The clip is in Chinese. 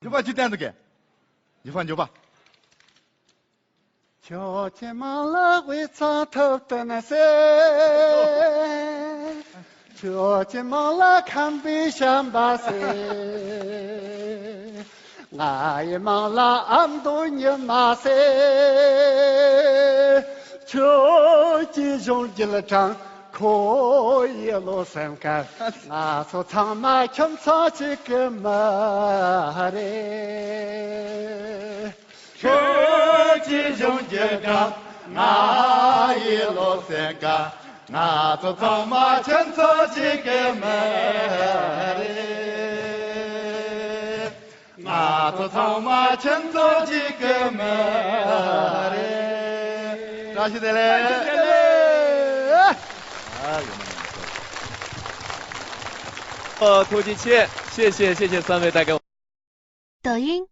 就把这点子给，一放就吧。瞧见忙了为长头的那些，瞧见忙了看背上把些，俺也忙了俺都你马些，瞧见中间了张。可以落山干，俺说长马青草这个马嘞，手机中间干，俺一路山干，俺说长马青草这个马嘞，俺说长马青草这个马嘞，咋现在嘞？涂吉谦，谢谢3位带给我。抖音。